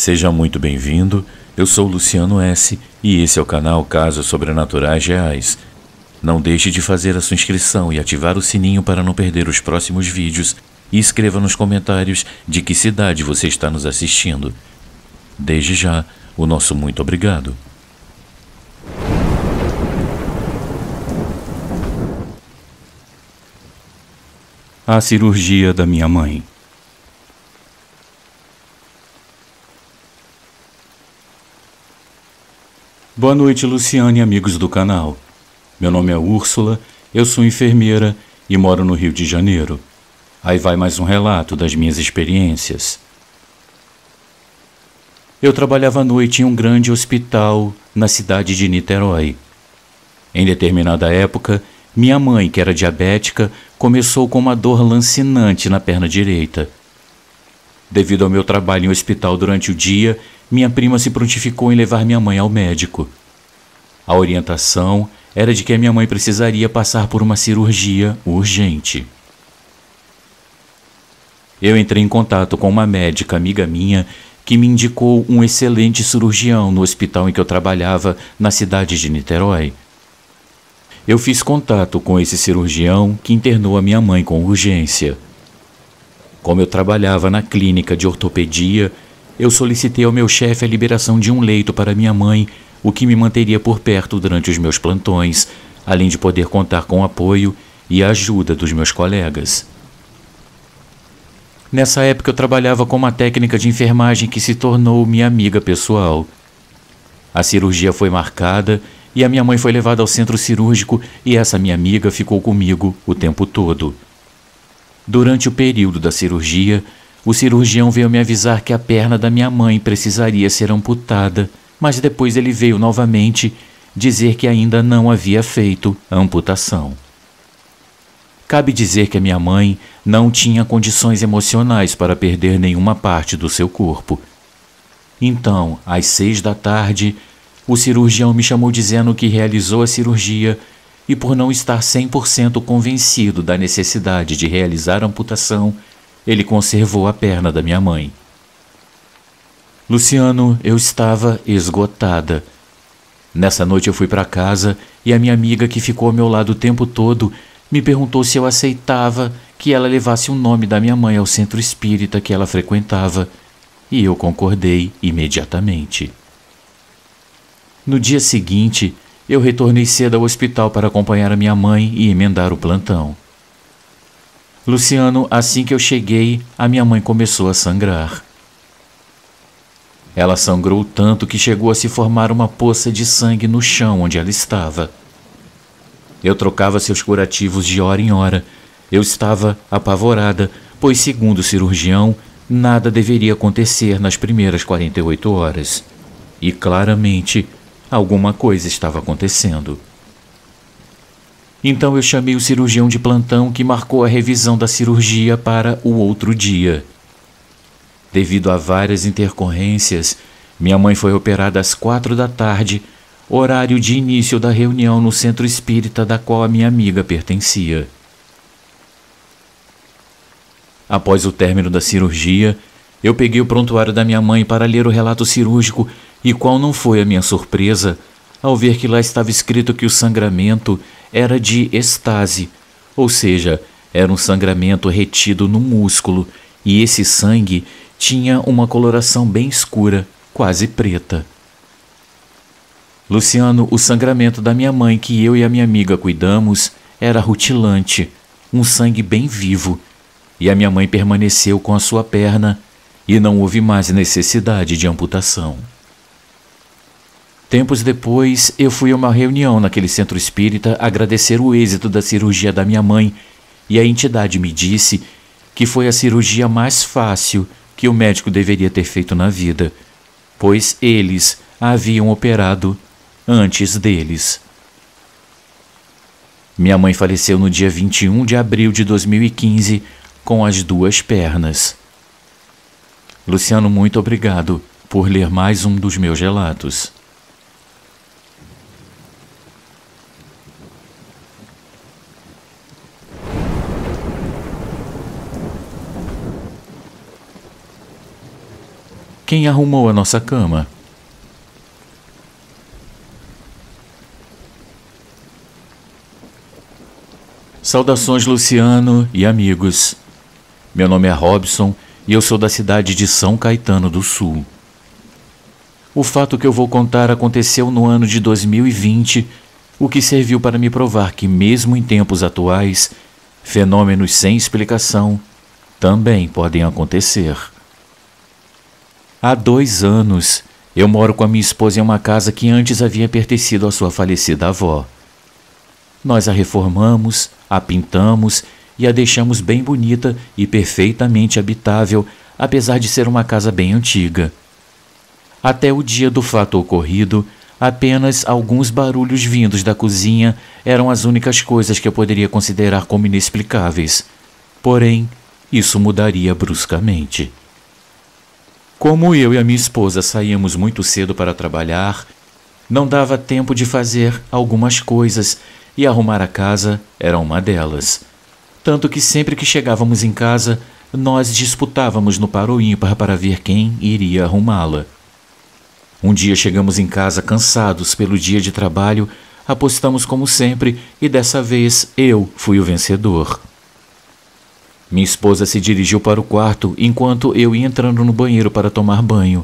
Seja muito bem-vindo, eu sou Luciano S. e esse é o canal Casos Sobrenaturais Reais. Não deixe de fazer a sua inscrição e ativar o sininho para não perder os próximos vídeos e escreva nos comentários de que cidade você está nos assistindo. Desde já, o nosso muito obrigado. A cirurgia da minha mãe. Boa noite, Luciane e amigos do canal. Meu nome é Úrsula, eu sou enfermeira e moro no Rio de Janeiro. Aí vai mais um relato das minhas experiências. Eu trabalhava à noite em um grande hospital na cidade de Niterói. Em determinada época, minha mãe, que era diabética, começou com uma dor lancinante na perna direita. Devido ao meu trabalho em hospital durante o dia, minha prima se prontificou em levar minha mãe ao médico. A orientação era de que a minha mãe precisaria passar por uma cirurgia urgente. Eu entrei em contato com uma médica amiga minha que me indicou um excelente cirurgião no hospital em que eu trabalhava na cidade de Niterói. Eu fiz contato com esse cirurgião que internou a minha mãe com urgência. Como eu trabalhava na clínica de ortopedia, eu solicitei ao meu chefe a liberação de um leito para minha mãe, o que me manteria por perto durante os meus plantões, além de poder contar com o apoio e a ajuda dos meus colegas. Nessa época eu trabalhava com uma técnica de enfermagem que se tornou minha amiga pessoal. A cirurgia foi marcada e a minha mãe foi levada ao centro cirúrgico e essa minha amiga ficou comigo o tempo todo. Durante o período da cirurgia, o cirurgião veio me avisar que a perna da minha mãe precisaria ser amputada, mas depois ele veio novamente dizer que ainda não havia feito a amputação. Cabe dizer que a minha mãe não tinha condições emocionais para perder nenhuma parte do seu corpo. Então, às 6 da tarde, o cirurgião me chamou dizendo que realizou a cirurgia e, por não estar 100% convencido da necessidade de realizar a amputação, ele conservou a perna da minha mãe. Luciano, eu estava esgotada. Nessa noite eu fui para casa e a minha amiga, que ficou ao meu lado o tempo todo, me perguntou se eu aceitava que ela levasse o nome da minha mãe ao centro espírita que ela frequentava, e eu concordei imediatamente. No dia seguinte, eu retornei cedo ao hospital para acompanhar a minha mãe e emendar o plantão. Luciano, assim que eu cheguei, a minha mãe começou a sangrar. Ela sangrou tanto que chegou a se formar uma poça de sangue no chão onde ela estava. Eu trocava seus curativos de hora em hora. Eu estava apavorada, pois, segundo o cirurgião, nada deveria acontecer nas primeiras 48 horas. E, claramente, alguma coisa estava acontecendo. Então eu chamei o cirurgião de plantão, que marcou a revisão da cirurgia para o outro dia. Devido a várias intercorrências, minha mãe foi operada às 4 da tarde, horário de início da reunião no centro espírita da qual a minha amiga pertencia. Após o término da cirurgia, eu peguei o prontuário da minha mãe para ler o relato cirúrgico e qual não foi a minha surpresa ao ver que lá estava escrito que o sangramento era de estase, ou seja, era um sangramento retido no músculo e esse sangue tinha uma coloração bem escura, quase preta. Luciano, o sangramento da minha mãe que eu e a minha amiga cuidamos era rutilante, um sangue bem vivo, e a minha mãe permaneceu com a sua perna e não houve mais necessidade de amputação. Tempos depois, eu fui a uma reunião naquele centro espírita agradecer o êxito da cirurgia da minha mãe e a entidade me disse que foi a cirurgia mais fácil que o médico deveria ter feito na vida, pois eles a haviam operado antes deles. Minha mãe faleceu no dia 21 de abril de 2015 com as 2 pernas. Luciano, muito obrigado por ler mais um dos meus relatos. Quem arrumou a nossa cama? Saudações, Luciano e amigos. Meu nome é Robson e eu sou da cidade de São Caetano do Sul. O fato que eu vou contar aconteceu no ano de 2020, o que serviu para me provar que, mesmo em tempos atuais, fenômenos sem explicação também podem acontecer. Há 2 anos, eu moro com a minha esposa em uma casa que antes havia pertencido à sua falecida avó. Nós a reformamos, a pintamos e a deixamos bem bonita e perfeitamente habitável, apesar de ser uma casa bem antiga. Até o dia do fato ocorrido, apenas alguns barulhos vindos da cozinha eram as únicas coisas que eu poderia considerar como inexplicáveis. Porém, isso mudaria bruscamente. Como eu e a minha esposa saíamos muito cedo para trabalhar, não dava tempo de fazer algumas coisas e arrumar a casa era uma delas. Tanto que sempre que chegávamos em casa, nós disputávamos no par ou ímpar para ver quem iria arrumá-la. Um dia chegamos em casa cansados pelo dia de trabalho, apostamos como sempre e dessa vez eu fui o vencedor. Minha esposa se dirigiu para o quarto enquanto eu ia entrando no banheiro para tomar banho.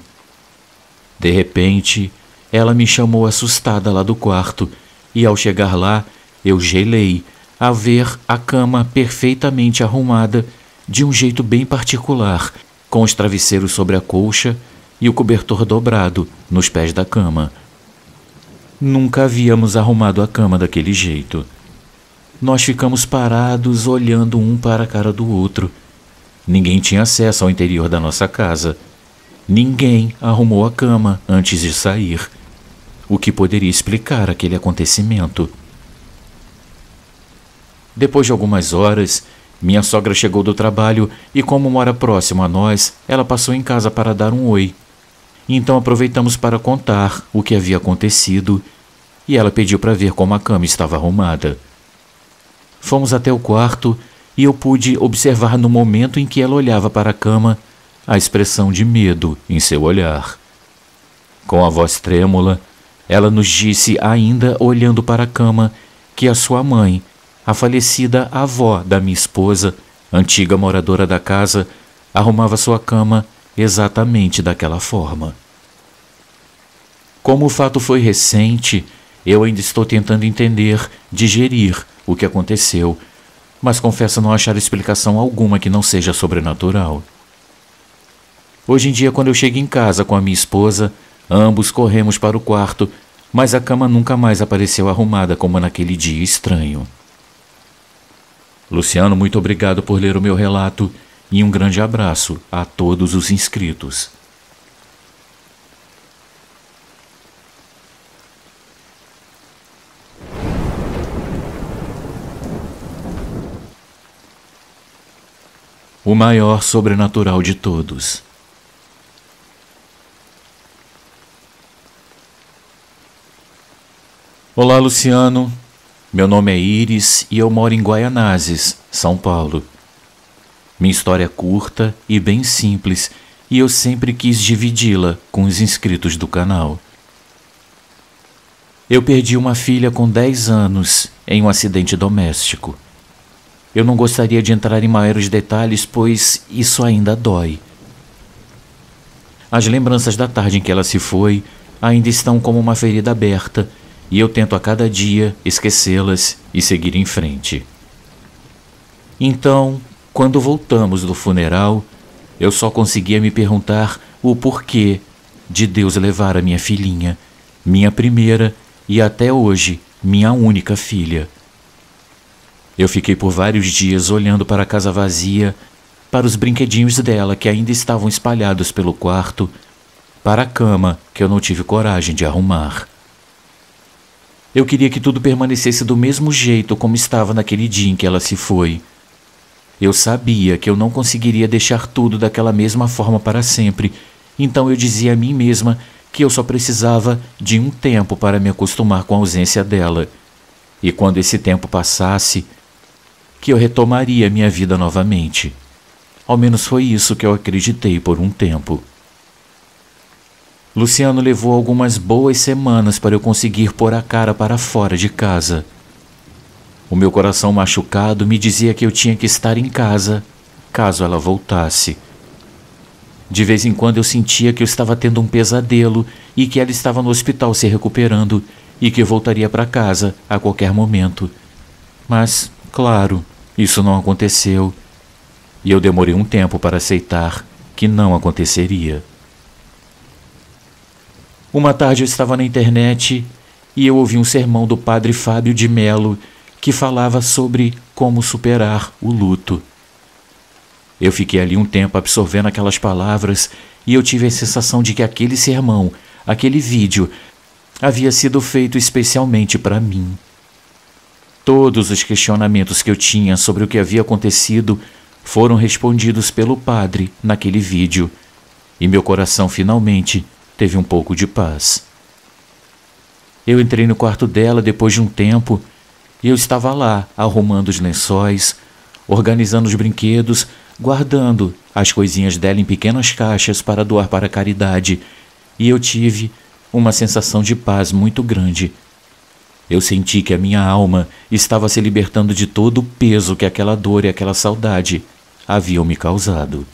De repente, ela me chamou assustada lá do quarto e ao chegar lá, eu gelei a ver a cama perfeitamente arrumada de um jeito bem particular, com os travesseiros sobre a colcha e o cobertor dobrado nos pés da cama. Nunca havíamos arrumado a cama daquele jeito. Nós ficamos parados olhando um para a cara do outro. Ninguém tinha acesso ao interior da nossa casa. Ninguém arrumou a cama antes de sair, o que poderia explicar aquele acontecimento. Depois de algumas horas, minha sogra chegou do trabalho e, como mora próximo a nós, ela passou em casa para dar um oi. Então aproveitamos para contar o que havia acontecido e ela pediu para ver como a cama estava arrumada. Fomos até o quarto e eu pude observar no momento em que ela olhava para a cama a expressão de medo em seu olhar. Com a voz trêmula, ela nos disse, ainda olhando para a cama, que a sua mãe, a falecida avó da minha esposa, antiga moradora da casa, arrumava sua cama exatamente daquela forma. Como o fato foi recente, eu ainda estou tentando entender, digerir o que aconteceu, mas confesso não achar explicação alguma que não seja sobrenatural. Hoje em dia, quando eu chego em casa com a minha esposa, ambos corremos para o quarto, mas a cama nunca mais apareceu arrumada como naquele dia estranho. Luciano, muito obrigado por ler o meu relato e um grande abraço a todos os inscritos. O maior sobrenatural de todos. Olá, Luciano. Meu nome é Iris e eu moro em Guaianazes, São Paulo. Minha história é curta e bem simples e eu sempre quis dividi-la com os inscritos do canal. Eu perdi uma filha com 10 anos em um acidente doméstico. Eu não gostaria de entrar em maiores detalhes, pois isso ainda dói. As lembranças da tarde em que ela se foi ainda estão como uma ferida aberta e eu tento a cada dia esquecê-las e seguir em frente. Então, quando voltamos do funeral, eu só conseguia me perguntar o porquê de Deus levar a minha filhinha, minha primeira e até hoje minha única filha. Eu fiquei por vários dias olhando para a casa vazia, para os brinquedinhos dela que ainda estavam espalhados pelo quarto, para a cama que eu não tive coragem de arrumar. Eu queria que tudo permanecesse do mesmo jeito como estava naquele dia em que ela se foi. Eu sabia que eu não conseguiria deixar tudo daquela mesma forma para sempre, então eu dizia a mim mesma que eu só precisava de um tempo para me acostumar com a ausência dela, e quando esse tempo passasse, que eu retomaria minha vida novamente. Ao menos foi isso que eu acreditei por um tempo. Luciano levou algumas boas semanas para eu conseguir pôr a cara para fora de casa. O meu coração machucado me dizia que eu tinha que estar em casa, caso ela voltasse. De vez em quando eu sentia que eu estava tendo um pesadelo e que ela estava no hospital se recuperando e que eu voltaria para casa a qualquer momento. Mas, claro, isso não aconteceu. E eu demorei um tempo para aceitar que não aconteceria. Uma tarde eu estava na internet e eu ouvi um sermão do padre Fábio de Mello que falava sobre como superar o luto. Eu fiquei ali um tempo absorvendo aquelas palavras e eu tive a sensação de que aquele sermão, aquele vídeo, havia sido feito especialmente para mim. Todos os questionamentos que eu tinha sobre o que havia acontecido foram respondidos pelo padre naquele vídeo, e meu coração finalmente teve um pouco de paz. Eu entrei no quarto dela depois de um tempo e eu estava lá arrumando os lençóis, organizando os brinquedos, guardando as coisinhas dela em pequenas caixas para doar para a caridade, e eu tive uma sensação de paz muito grande. Eu senti que a minha alma estava se libertando de todo o peso que aquela dor e aquela saudade haviam me causado.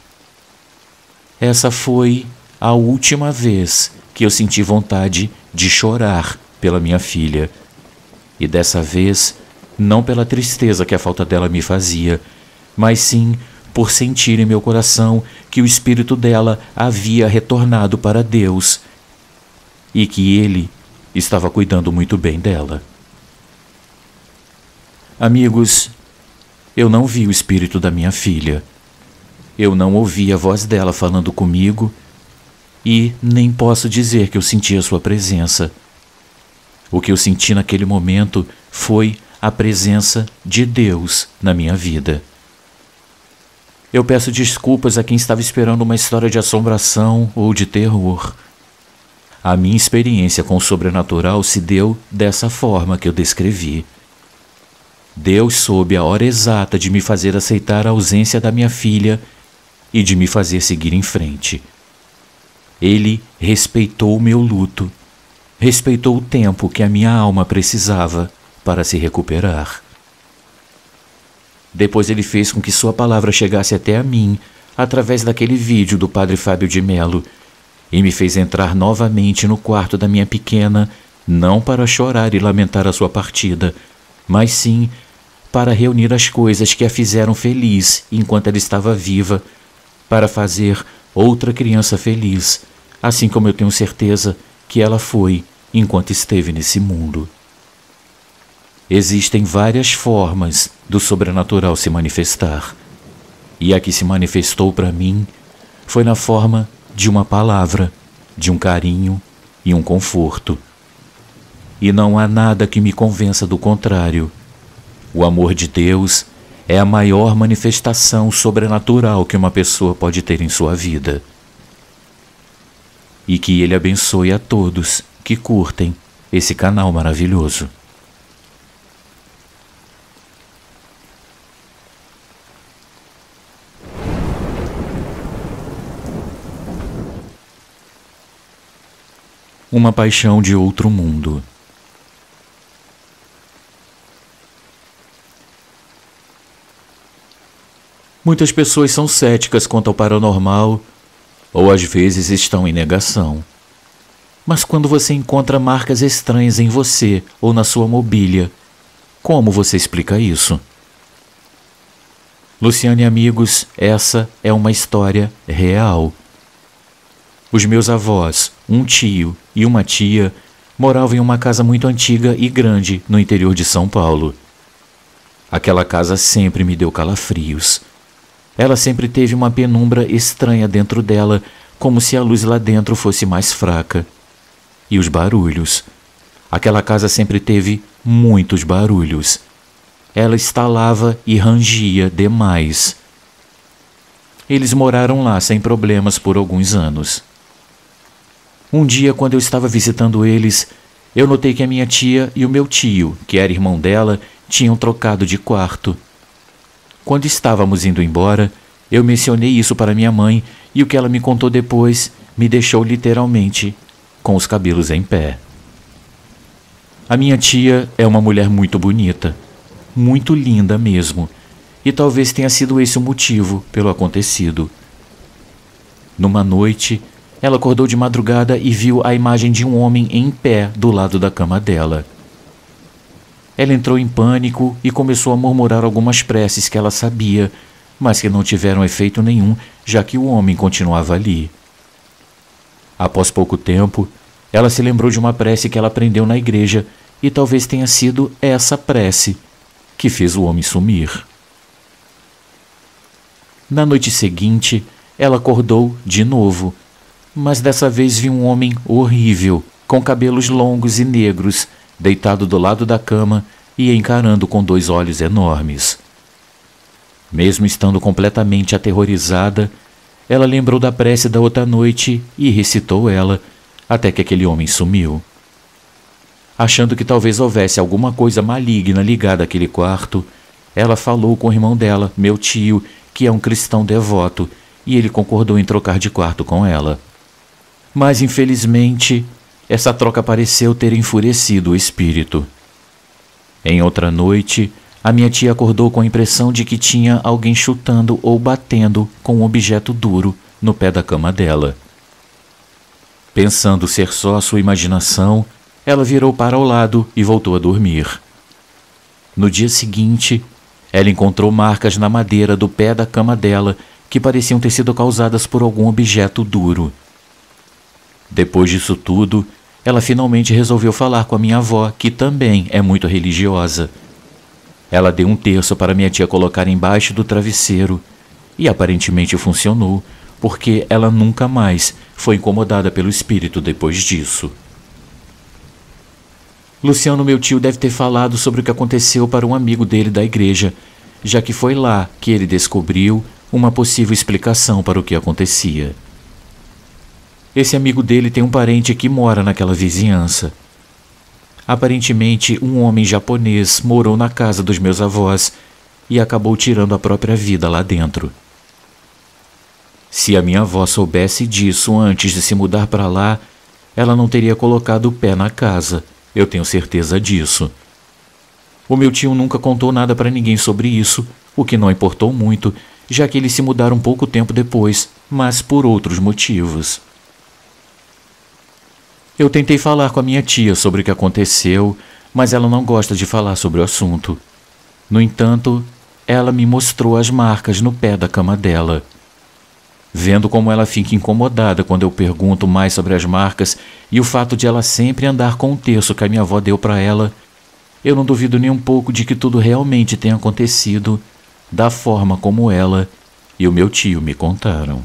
Essa foi a última vez que eu senti vontade de chorar pela minha filha. E dessa vez, não pela tristeza que a falta dela me fazia, mas sim por sentir em meu coração que o espírito dela havia retornado para Deus e que Ele estava cuidando muito bem dela. Amigos, eu não vi o espírito da minha filha. Eu não ouvi a voz dela falando comigo e nem posso dizer que eu senti a sua presença. O que eu senti naquele momento foi a presença de Deus na minha vida. Eu peço desculpas a quem estava esperando uma história de assombração ou de terror. A minha experiência com o sobrenatural se deu dessa forma que eu descrevi. Deus soube a hora exata de me fazer aceitar a ausência da minha filha e de me fazer seguir em frente. Ele respeitou o meu luto, respeitou o tempo que a minha alma precisava para se recuperar. Depois ele fez com que sua palavra chegasse até a mim, através daquele vídeo do padre Fábio de Mello, e me fez entrar novamente no quarto da minha pequena, não para chorar e lamentar a sua partida, mas sim para reunir as coisas que a fizeram feliz enquanto ela estava viva, para fazer outra criança feliz, assim como eu tenho certeza que ela foi enquanto esteve nesse mundo. Existem várias formas do sobrenatural se manifestar, e a que se manifestou para mim foi na forma de uma palavra, de um carinho e um conforto. E não há nada que me convença do contrário. O amor de Deus é a maior manifestação sobrenatural que uma pessoa pode ter em sua vida. E que Ele abençoe a todos que curtem esse canal maravilhoso. Uma paixão de outro mundo. Muitas pessoas são céticas quanto ao paranormal, ou às vezes estão em negação. Mas quando você encontra marcas estranhas em você ou na sua mobília, como você explica isso? Luciano e amigos, essa é uma história real. Os meus avós, um tio e uma tia, moravam em uma casa muito antiga e grande no interior de São Paulo. Aquela casa sempre me deu calafrios. Ela sempre teve uma penumbra estranha dentro dela, como se a luz lá dentro fosse mais fraca. E os barulhos. Aquela casa sempre teve muitos barulhos. Ela estalava e rangia demais. Eles moraram lá sem problemas por alguns anos. Um dia, quando eu estava visitando eles, eu notei que a minha tia e o meu tio, que era irmão dela, tinham trocado de quarto. Quando estávamos indo embora, eu mencionei isso para minha mãe e o que ela me contou depois me deixou literalmente com os cabelos em pé. A minha tia é uma mulher muito bonita, muito linda mesmo, e talvez tenha sido esse o motivo pelo acontecido. Numa noite, ela acordou de madrugada e viu a imagem de um homem em pé do lado da cama dela. Ela entrou em pânico e começou a murmurar algumas preces que ela sabia, mas que não tiveram efeito nenhum, já que o homem continuava ali. Após pouco tempo, ela se lembrou de uma prece que ela aprendeu na igreja e talvez tenha sido essa prece que fez o homem sumir. Na noite seguinte, ela acordou de novo, mas dessa vez viu um homem horrível, com cabelos longos e negros, deitado do lado da cama e encarando com 2 olhos enormes. Mesmo estando completamente aterrorizada, ela lembrou da prece da outra noite e recitou ela, até que aquele homem sumiu. Achando que talvez houvesse alguma coisa maligna ligada àquele quarto, ela falou com o irmão dela, meu tio, que é um cristão devoto, e ele concordou em trocar de quarto com ela. Mas, infelizmente, essa troca pareceu ter enfurecido o espírito. Em outra noite, a minha tia acordou com a impressão de que tinha alguém chutando ou batendo com um objeto duro no pé da cama dela. Pensando ser só a sua imaginação, ela virou para o lado e voltou a dormir. No dia seguinte, ela encontrou marcas na madeira do pé da cama dela que pareciam ter sido causadas por algum objeto duro. Depois disso tudo, ela finalmente resolveu falar com a minha avó, que também é muito religiosa. Ela deu um terço para minha tia colocar embaixo do travesseiro e aparentemente funcionou, porque ela nunca mais foi incomodada pelo espírito depois disso. Luciano, meu tio, deve ter falado sobre o que aconteceu para um amigo dele da igreja, já que foi lá que ele descobriu uma possível explicação para o que acontecia. Esse amigo dele tem um parente que mora naquela vizinhança. Aparentemente, um homem japonês morou na casa dos meus avós e acabou tirando a própria vida lá dentro. Se a minha avó soubesse disso antes de se mudar para lá, ela não teria colocado o pé na casa, eu tenho certeza disso. O meu tio nunca contou nada para ninguém sobre isso, o que não importou muito, já que eles se mudaram pouco tempo depois, mas por outros motivos. Eu tentei falar com a minha tia sobre o que aconteceu, mas ela não gosta de falar sobre o assunto. No entanto, ela me mostrou as marcas no pé da cama dela. Vendo como ela fica incomodada quando eu pergunto mais sobre as marcas e o fato de ela sempre andar com o terço que a minha avó deu para ela, eu não duvido nem um pouco de que tudo realmente tenha acontecido da forma como ela e o meu tio me contaram.